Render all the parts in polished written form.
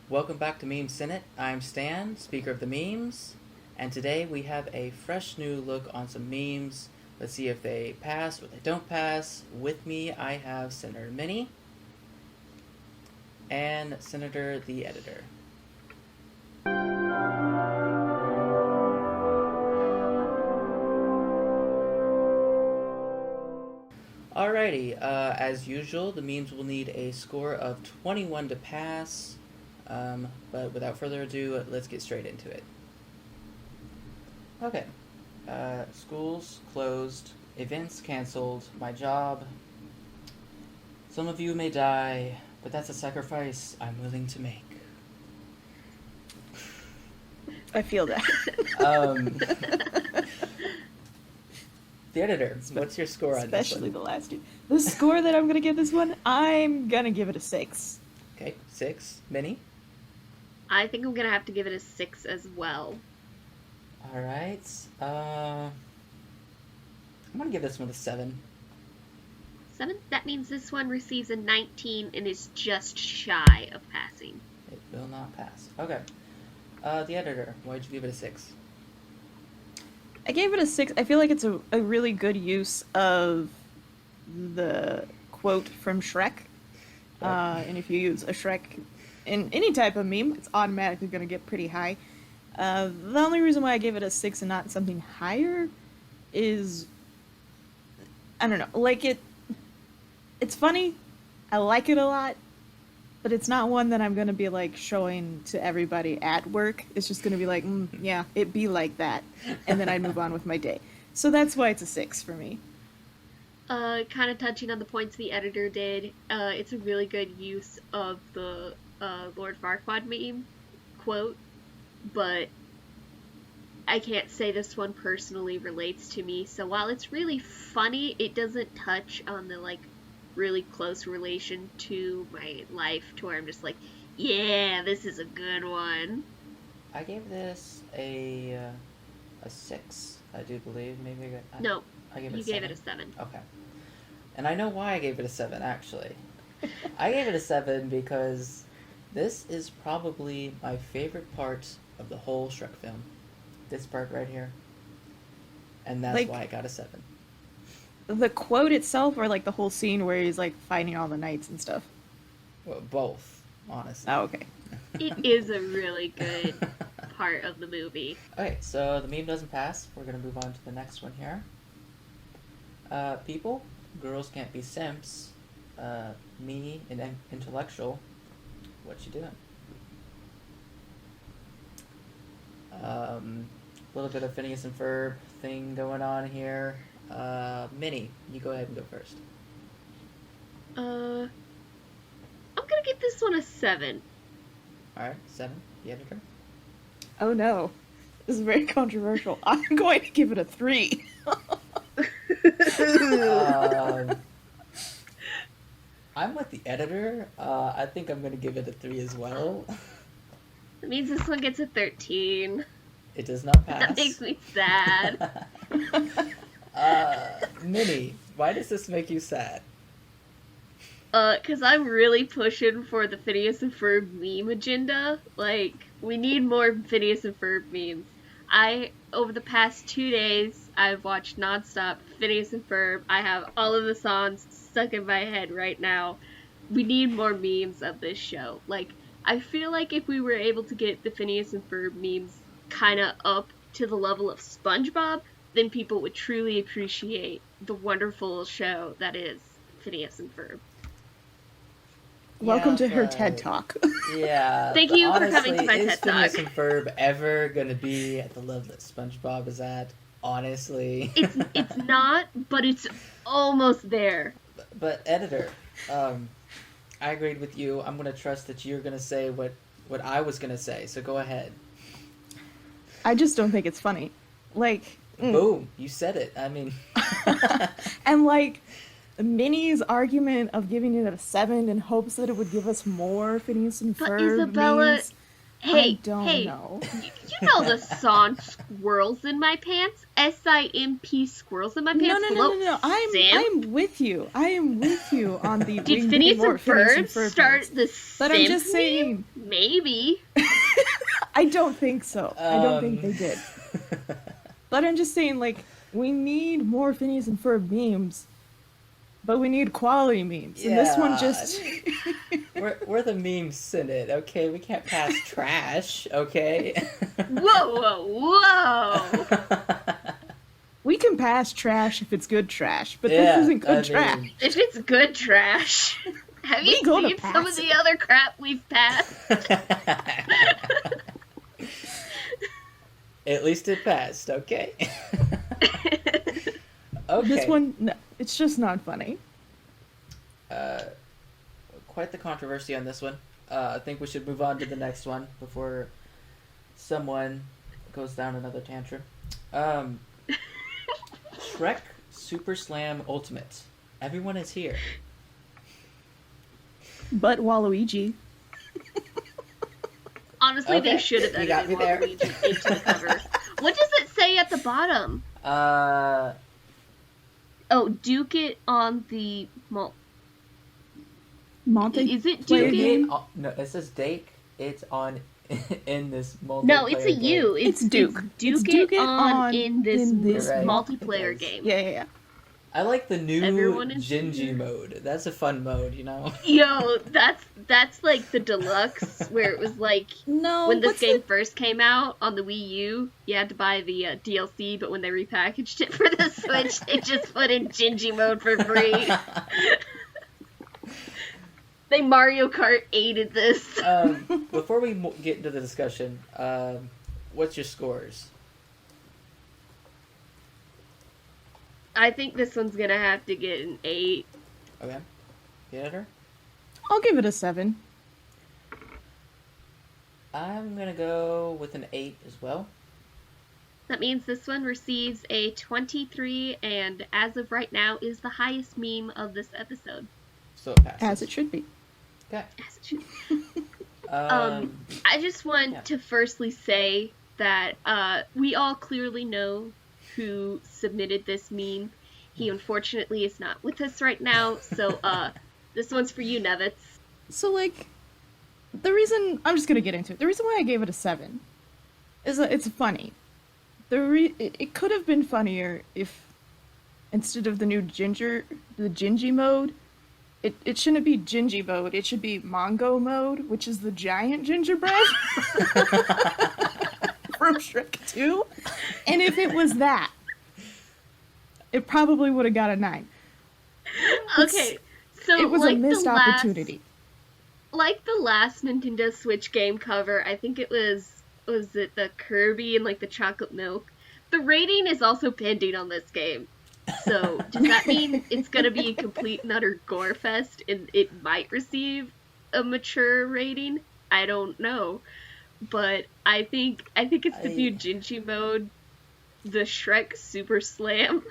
Welcome back to Meme Senate. I'm Stan, speaker of the memes, and today we have a fresh new look on some memes. Let's see if they pass or they don't pass. With me, I have Senator Minnie and Senator the Editor. Alrighty, as usual, the memes will need a score of 21 to pass. But without further ado, let's get straight into it. Okay. Schools closed, events canceled, my job. Some of you may die, but that's a sacrifice I'm willing to make. I feel that. The Editor, what's your score on this one? Especially the last two. The score that I'm going to give this one, I'm going to give it a 6. Okay, 6. Minnie? I think I'm gonna have to give it a 6 as well. Alright. I'm gonna give this one a 7. 7? That means this one receives a 19 and is just shy of passing. It will not pass. Okay. The Editor, why'd you give it a 6? I gave it a 6. I feel like it's a really good use of the quote from Shrek. And if you use a Shrek in any type of meme, it's automatically going to get pretty high. The only reason why I gave it a 6 and not something higher is, I don't know, like it's funny, I like it a lot, but it's not one that I'm going to be like showing to everybody at work. It's just going to be like, yeah, it be like that, and then I move on with my day. So that's why it's a 6 for me. Kind of touching on the points the Editor did, it's a really good use of the Lord Farquaad meme quote, but I can't say this one personally relates to me, so while it's really funny, it doesn't touch on the, like, really close relation to my life, to where I'm just like, yeah, this is a good one. I gave this a 6, I do believe. Maybe No, I gave it you a 7. gave it a 7. Okay. And I know why I gave it a 7, actually. I gave it a 7 because this is probably my favorite part of the whole Shrek film. This part right here. And that's Like, why I got a 7. The quote itself, or like the whole scene where he's like fighting all the knights and stuff? Well, both, honestly. Oh, okay. It is a really good part of the movie. Okay, so the meme doesn't pass. We're going to move on to the next one here. People, girls can't be simps. Me, an intellectual. What you doing? A little bit of Phineas and Ferb thing going on here. Minnie, you go ahead and go first. I'm gonna give this one a 7. Alright, 7, the Editor. Oh no. This is very controversial. I'm going to give it a 3. I'm with the Editor. I think I'm going to give it a 3 as well. That means this one gets a 13. It does not pass. That makes me sad. Minnie, why does this make you sad? 'Cause I'm really pushing for the Phineas and Ferb meme agenda. Like, we need more Phineas and Ferb memes. Over the past 2 days, I've watched nonstop Phineas and Ferb. I have all of the songs stuck in my head right now. We need more memes of this show. Like, I feel like if we were able to get the Phineas and Ferb memes kind of up to the level of SpongeBob, then people would truly appreciate the wonderful show that is Phineas and Ferb. Welcome to her but- TED Talk. Yeah. Thank but you for honestly, coming to my is TED Phineas Talk. and Ferb ever going to be at the level that SpongeBob is at? Honestly. It's not, but it's almost there. But Editor, I agreed with you. I'm going to trust that you're going to say what I was going to say, so go ahead. I just don't think it's funny. Like, Boom, you said it. I mean... and like, Minnie's argument of giving it a 7 in hopes that it would give us more Phineas and But Ferb Isabella, memes, hey, I don't know. you know the song "Squirrels in My Pants"? SIMP, squirrels in my pants. No. Sam? I'm with you. I am with you on the. Did Phineas and Ferb start the But I'm just simp saying. meme? Maybe. I don't think so. I don't think they Um, did. But I'm just saying, like, we need more Phineas and Ferb memes, but we need quality memes. And this one Yeah, just. we're the meme synod, okay? We can't pass trash, okay? Whoa. We can pass trash if it's good trash, but Yeah, this isn't good I trash. mean- If it's good trash. Have you We gonna seen some pass of the it. other crap we've passed? At least it passed, okay? Okay. This one, no, it's just not funny. Quite the controversy on this one. I think we should move on to the next one before someone goes down another tantrum. Shrek Super Slam Ultimate. Everyone is here. But Waluigi. Honestly, Okay, they should have you got edited me there. Waluigi into the cover. What does it say at the bottom? Oh, Duke it on the Monte. Is it Player Duke it? game? No, it says Dake. It's on in this multiplayer No, it's a game. U. It's Duke. Duke, It's Duke it it on on in this in this Right. multiplayer It does. game. Yeah. I like the new Everyone is Gingy here. mode. That's a fun mode, you know? Yo, that's like the deluxe where it was like No, when this what's game first came out on the Wii U, you had to buy the DLC, but when they repackaged it for the Switch, they just put in Gingy mode for free. They Mario Kart aided this. Before we get into the discussion, what's your scores? I think this one's gonna have to get an 8. Okay. The editor? I'll give it a 7. I'm gonna go with an 8 as well. That means this one receives a 23, and as of right now, is the highest meme of this episode. So it passes. As it should be. Okay. As it should. Um, I just want yeah. to firstly say that we all clearly know who submitted this meme. He unfortunately is not with us right now, so this one's for you, Nevitz. So, like, the reason I'm just gonna get into it. The reason why I gave it a 7 is that it's funny. It could have been funnier if instead of the new Gingy mode, it shouldn't be Gingy mode. It should be Mongo mode, which is the giant gingerbread from Shrek 2. And if it was that, it probably would have got a 9. Okay, so It was like a missed the last, opportunity. like the last Nintendo Switch game cover, I think it was it the Kirby and like the chocolate milk? The rating is also pending on this game. So does that mean it's gonna be a complete and utter gore fest and it might receive a mature rating? I don't know. But I think it's the new Gingy mode, the Shrek Super Slam.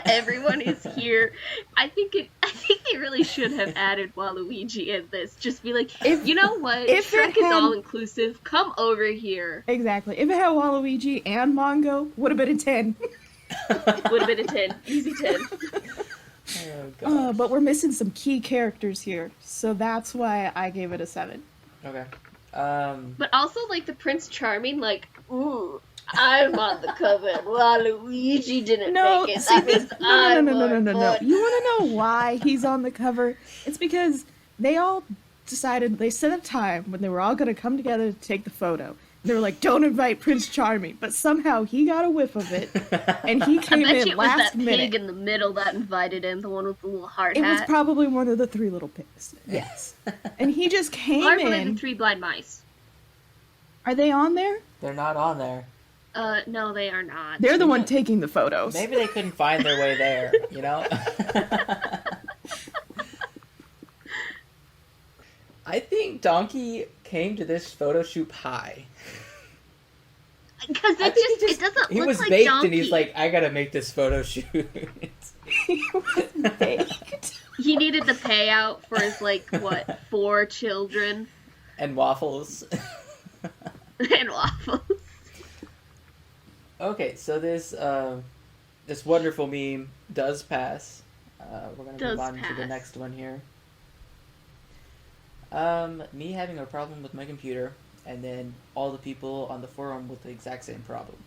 Everyone is here. I think they really should have added Waluigi in this. Just be like, you know what? if it Shrek is had- all inclusive. Come over here. Exactly. If it had Waluigi and Mongo, would have been a 10. Would have been a 10. Easy 10. oh, God. But we're missing some key characters here, so that's why I gave it a 7. Okay. But also, like, the Prince Charming, like, ooh, I'm on the cover and Waluigi didn't No, make it. see, That this, means no. I'm You more want fun. to know why he's on the cover? It's because they all decided, they set a time when they were all going to come together to take the photo. They were like, don't invite Prince Charming, but somehow he got a whiff of it, and he I came bet in you it was last that minute. pig in the middle that invited in, the one with the little hard It was hat. probably one of the 3 little pigs. Yes. And he just came Or probably in. the 3 blind mice. Are they on there? They're not on there. No, they are not. They're the one taking the photos. Maybe they couldn't find their way there, you know? I think Donkey came to this photo shoot high. Because I it think just, it doesn't he look was like baked Donkey. and he's like, I gotta make this photo shoot. He was baked. He needed the payout for his, like, what, 4 children and waffles. and waffles. Okay, so this wonderful meme does pass. We're gonna Does move on to the pass. next one here. Me having a problem with my computer, and then all the people on the forum with the exact same problem.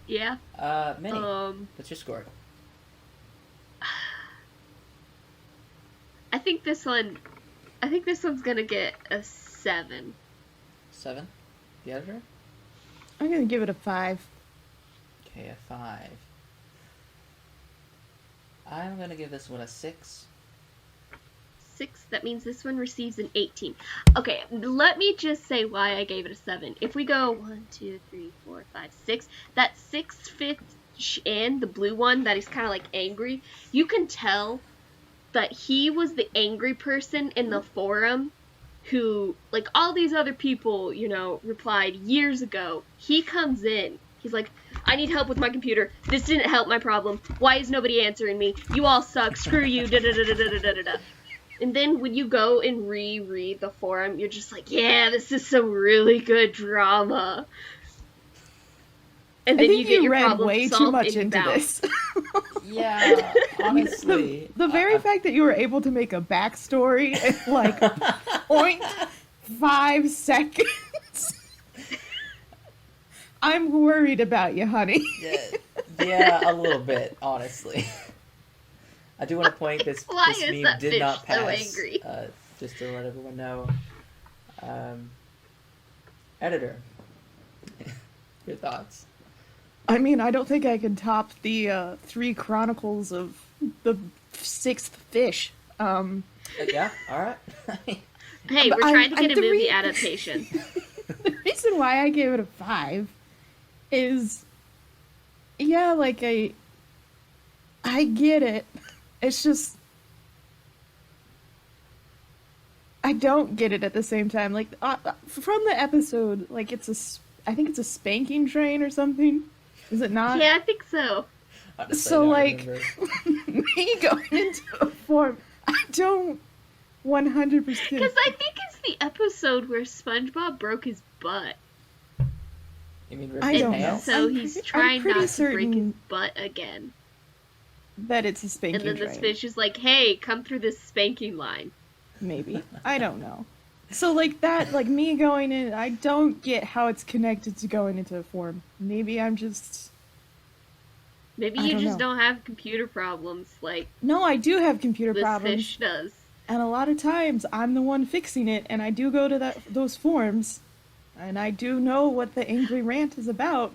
Yeah. Minnie, Um, what's your score? I think this one. I think this one's gonna get a 7. 7? The editor? I'm gonna give it a 5. Okay, a 5. I'm gonna give this one a 6. 6. That means this one receives an 18. Okay, let me just say why I gave it a 7. If we go 1, 2, 3, 4, 5, 6, that 6th, 5th in, the blue one that is kind of like angry, you can tell that he was the angry person in the forum who, like, all these other people, you know, replied years ago. He comes in. He's like, I need help with my computer. This didn't help my problem. Why is nobody answering me? You all suck. Screw you. Da da da da da da da da. And then when you go and reread the forum, you're just like, yeah, this is some really good drama. And I then think you get your read problem way solved too much and you into bounce. this. Yeah, honestly. The very fact that you were able to make a backstory in like 0.5 seconds. I'm worried about you, honey. Yeah, a little bit, honestly. I do want to point this Why this is meme that did fish not so pass. angry? Just to let everyone know. Editor, your thoughts? I mean, I don't think I can top the 3 Chronicles of the 6th Fish. Yeah, all right. Hey, But we're trying to I'm get a the movie re- adaptation. The reason why I gave it a 5 is, yeah, like I get it. It's just I don't get it at the same time. Like from the episode, like I think it's a spanking train or something. Is it not? Yeah, I think so. Honestly, So, I don't like, remember. Me going into a form, I don't 100%. Because I think it's the episode where SpongeBob broke his butt. You mean I Ripped don't in know. Half? So I'm he's pretty- trying I'm pretty not to break his certain butt again. that it's a spanking And then train. this fish is like, hey, come through this spanking line. Maybe. I don't know. So like that, like me going in, I don't get how it's connected to going into a form. Maybe I'm just Maybe I you don't just know. don't have computer problems like no, I do have computer this problems, fish does. and a lot of times I'm the one fixing it, and I do go to those forums, and I do know what the angry rant is about.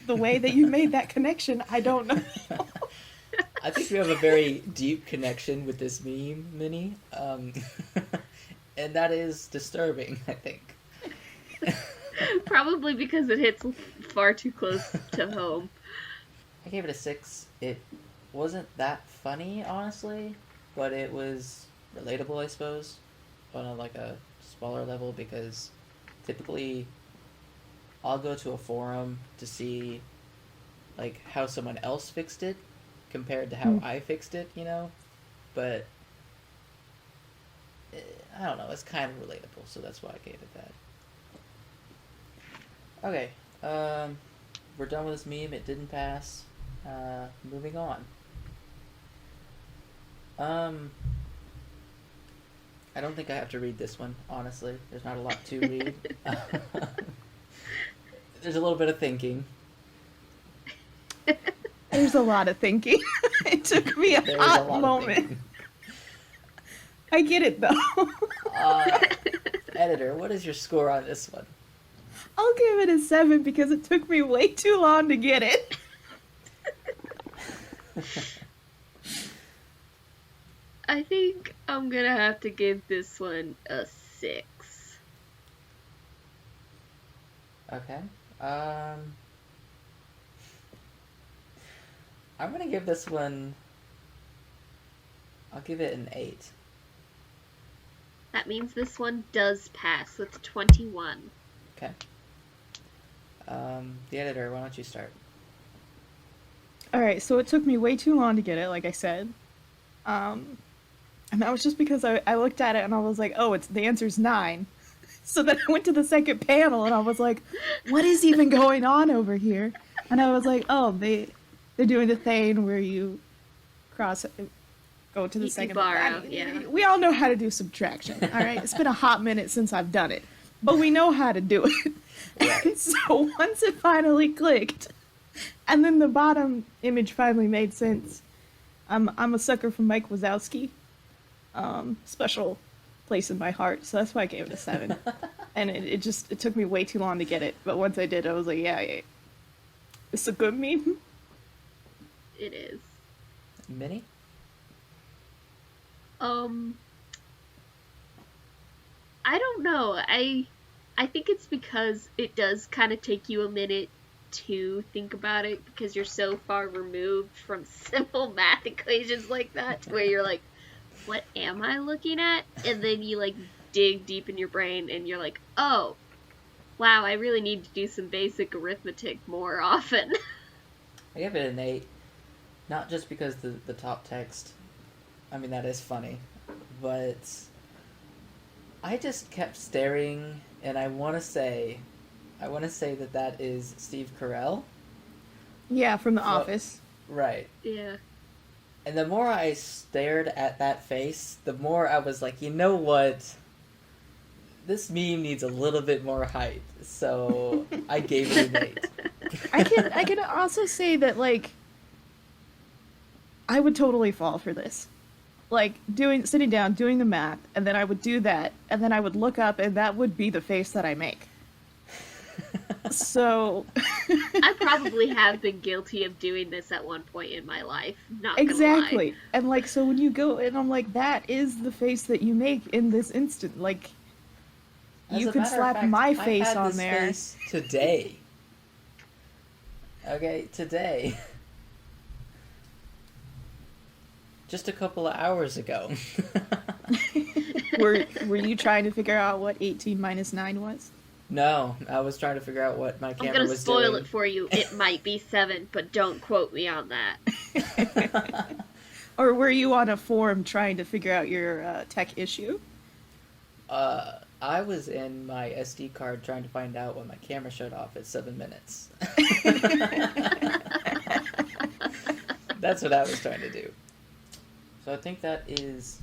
The way that you made that connection, I don't know. I think we have a very deep connection with this meme, Minnie. And that is disturbing, I think. Probably because it hits far too close to home. I gave it a 6. It wasn't that funny, honestly, but it was relatable, I suppose, on a smaller level, because typically I'll go to a forum to see like how someone else fixed it compared to how I fixed it, you know? But I don't know, it's kind of relatable, so that's why I gave it that. Okay, we're done with this meme. It didn't pass. Moving on. I don't think I have to read this one, honestly. There's not a lot to read. There's a little bit of thinking. There's a lot of thinking. It took me a There's a hot lot of moment. thinking. I get it though. Editor, what is your score on this one? I'll give it a 7 because it took me way too long to get it. I think I'm gonna have to give this one a 6. Okay. I'm gonna give this one. I'll give it an 8. That means this one does pass with 21. Okay. The editor, why don't you start? Alright, so it took me way too long to get it, like I said. And that was just because I looked at it and I was like, oh, the answer's 9. So then I went to the second panel and I was like, what is even going on over here? And I was like, oh, they're doing the thing where you cross go to the You second. borrow, yeah. We all know how to do subtraction. All right, it's been a hot minute since I've done it, but we know how to do it. Right. And so once it finally clicked, and then the bottom image finally made sense. I'm a sucker for Mike Wazowski. Special place in my heart, so that's why I gave it a 7. And it took me way too long to get it, but once I did, I was like, yeah, it's a good meme. It is. Minnie? I don't know. I think it's because it does kind of take you a minute to think about it because you're so far removed from simple math equations like that to where you're like, what am I looking at? And then you like dig deep in your brain and you're like, oh, wow, I really need to do some basic arithmetic more often. I give it an 8. Not just because the top text, I mean, that is funny, but I just kept staring, and I want to say that is Steve Carell. Yeah, from The So- Office. Right. Yeah. And the more I stared at that face, the more I was like, you know what? This meme needs a little bit more height. So I gave it an 8. I can also say that, like, I would totally fall for this. Like, sitting down, doing the math, and then I would do that, and then I would look up, and that would be the face that I make. So... I probably have been guilty of doing this at one point in my life. Not gonna Exactly. lie. And, like, so when you go, and I'm like, that is the face that you make in this instant. Like, As you a could matter of slap fact, my I face had on this there. face today. Okay, today. Just a couple of hours ago. Were you trying to figure out what 18 minus 9 was? No, I was trying to figure out what my I'm camera gonna was spoil doing. it for you. It might be 7, but don't quote me on that. Or were you on a forum trying to figure out your tech issue? I was in my SD card trying to find out when my camera shut off at 7 minutes. That's what I was trying to do. So I think that is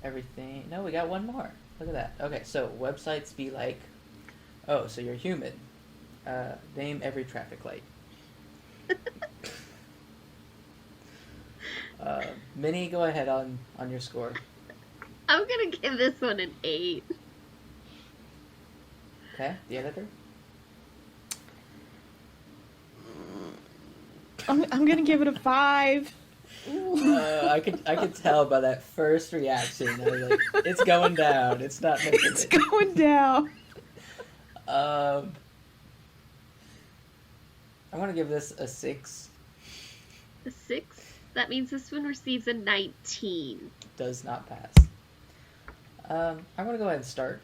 everything. No, we got one more. Look at that. Okay, so websites be like, oh, so you're human. Name every traffic light. Minnie, go ahead on your score. I'm gonna give this one an 8. Okay, the editor? I'm gonna give it a 5. I could tell by that first reaction. I was like, it's going down. It's not making It's it. going down. I want to give this a 6. A 6? That means this one receives a 19. Does not pass. I want to go ahead and start.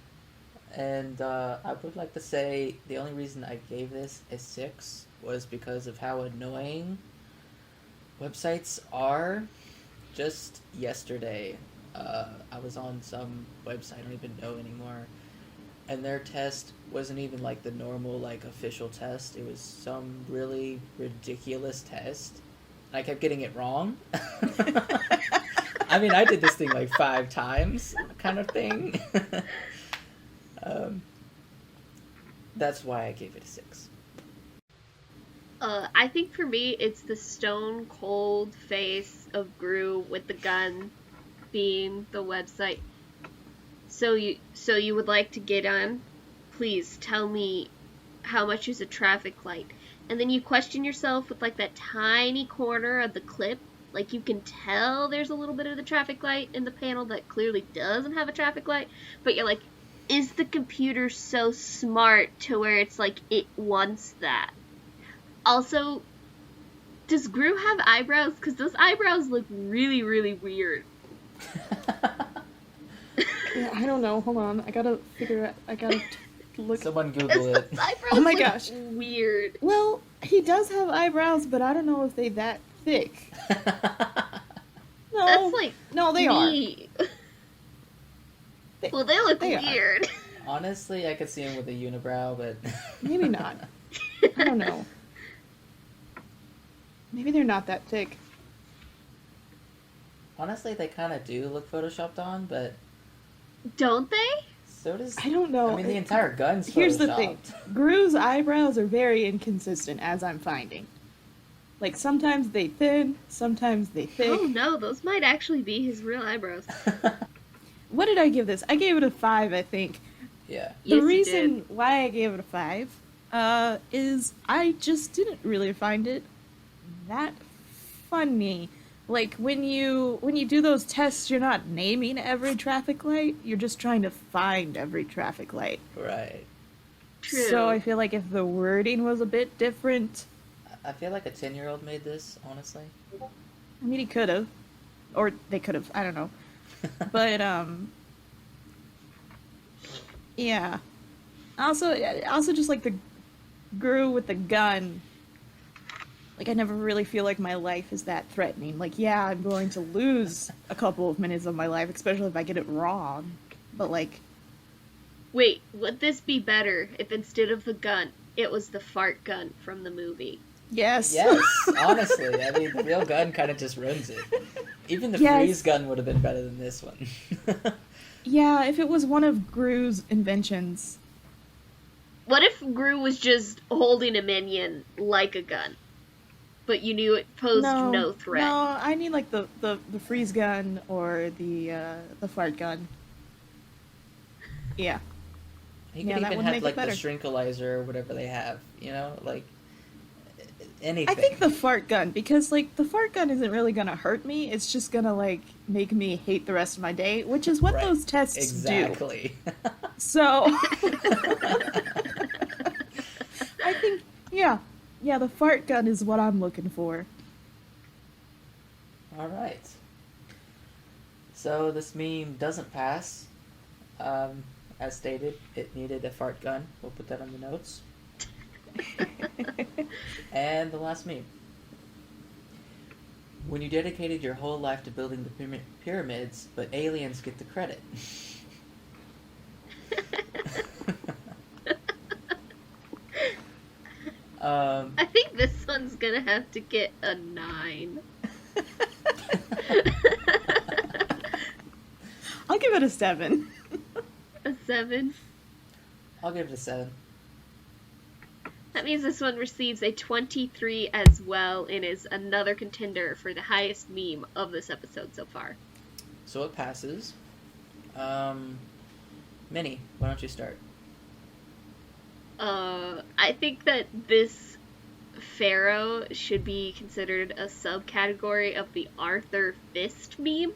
And I would like to say the only reason I gave this a 6 was because of how annoying websites are. Just yesterday, I was on some website I don't even know anymore, and their test wasn't even like the normal like official test. It was some really ridiculous test. I kept getting it wrong. I mean, I did this thing like 5 times, kind of thing. That's why I gave it a 6. I think for me, it's the stone cold face of Gru with the gun being the website. So you would like to get on? Please tell me how much is a traffic light. And then you question yourself with like that tiny corner of the clip. Like you can tell there's a little bit of the traffic light in the panel that clearly doesn't have a traffic light. But you're like, is the computer so smart to where it's like it wants that? Also, does Gru have eyebrows? Because those eyebrows look really, really weird. Yeah, I don't know. Hold on. I gotta look. Someone Google it. Those eyebrows Oh my look gosh. weird. Well, he does have eyebrows, but I don't know if they that thick. No, That's like no, they are. me. They- Well, they look they are. weird. Honestly, I could see him with a unibrow, but Maybe not. I don't know. Maybe they're not that thick. honestly, they kind of do look photoshopped on, but Don't they? so does. I don't know. I mean, the entire gun's photoshopped. Here's the thing. Gru's eyebrows are very inconsistent, as I'm finding. Like, sometimes they thin, sometimes they thick. Oh no, those might actually be his real eyebrows. What did I give this? I gave it a 5, I think. Yeah. The Yes, you reason did. why I gave it a 5 is I just didn't really find it that funny. Like, when you do those tests, you're not naming every traffic light, you're just trying to find every traffic light. Right. True. So I feel like if the wording was a bit different, I feel like a 10-year-old made this, honestly. I mean, he could have, or they could have, I don't know. But yeah. Also just like the Gru with the gun. Like, I never really feel like my life is that threatening. Like, yeah, I'm going to lose a couple of minutes of my life, especially if I get it wrong. But like, Wait, would this be better if instead of the gun, it was the fart gun from the movie? yes. Yes, honestly. I mean, the real gun kind of just ruins it. Even the Yes. freeze gun would have been better than this one. Yeah, if it was one of Gru's inventions. What if Gru was just holding a minion like a gun, but you knew it posed no threat? No, I mean like the freeze gun or the fart gun. Yeah. He Yeah, could that even would have make it like the better. shrinkalizer or whatever they have, you know, like anything. I think the fart gun, because like the fart gun isn't really gonna hurt me. It's just gonna like make me hate the rest of my day, which is what Right. those tests do. exactly. So I think yeah, the fart gun is what I'm looking for. All right. So this meme doesn't pass. As stated, it needed a fart gun. We'll put that on the notes. And the last meme. When you dedicated your whole life to building the pyramids, but aliens get the credit. I think this one's gonna have to get a 9. I'll give it a 7. A 7. I'll give it a 7. That means this one receives a 23 as well and is another contender for the highest meme of this episode so far. So it passes. Minnie, why don't you start? I think that this pharaoh should be considered a subcategory of the Arthur Fist meme.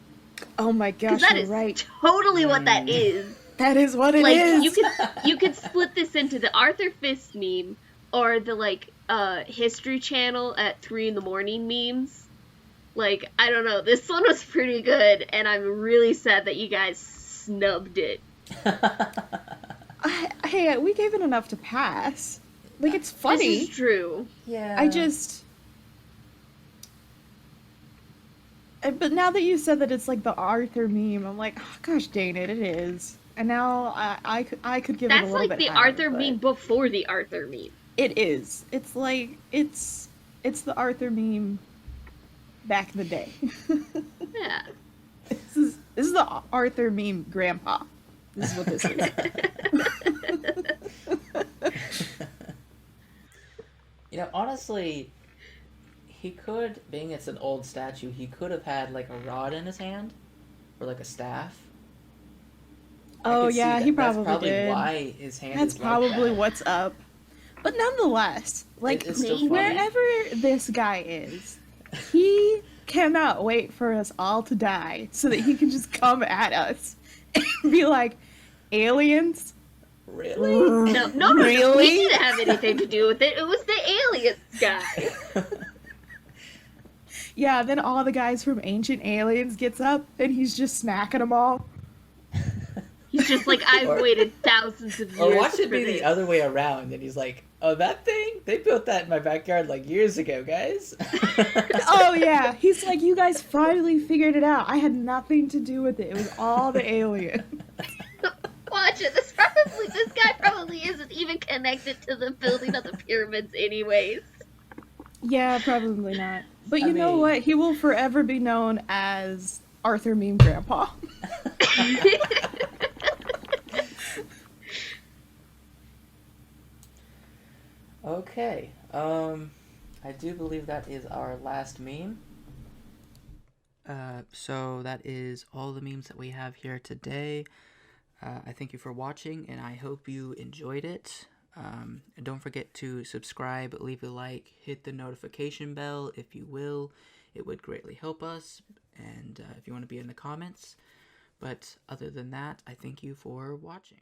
Oh my Because gosh, that you're is right. totally what that is. That is what it Like, is. you could split this into the Arthur Fist meme or the, like, History Channel at 3 in the morning memes. Like, I don't know. This one was pretty good, and I'm really sad that you guys snubbed it. Hey, we gave it enough to pass. Like, it's funny. This is true. Yeah. I just. But now that you said that it's like the Arthur meme, I'm like, oh, gosh dang it, it is. And now I could give it a That's little like bit the higher, Arthur but meme before the Arthur meme. It is. It's like it's the Arthur meme back in the day. Yeah. This is the Arthur meme grandpa. This is what this is. You know, honestly, he could, being it's an old statue, he could have had like a rod in his hand, or like a staff. I Oh could see yeah, that. he That's probably probably did. why his hand That's is probably like that. what's up. But nonetheless, like It's still funny. wherever this guy is, he cannot wait for us all to die so that he can just come at us and be like, aliens? Really? No, Really? we didn't have anything to do with it. It was the aliens guy. Yeah, then all the guys from Ancient Aliens gets up and he's just smacking them all. He's just like, I've Or- waited thousands of years Or watch it for be this. the other way around, and he's like, "Oh, that thing? They built that in my backyard like years ago, guys." Oh yeah, he's like, you guys finally figured it out. I had nothing to do with it. It was all the alien. Watch it. This guy probably isn't even connected to the building of the pyramids, anyways. Yeah, probably not. But I you know mean- what? He will forever be known as Arthur meme grandpa. Okay. I do believe that is our last meme. So that is all the memes that we have here today. I thank you for watching, and I hope you enjoyed it. And don't forget to subscribe, leave a like, hit the notification bell if you will. It would greatly help us. And if you want to be in the comments. But other than that, I thank you for watching.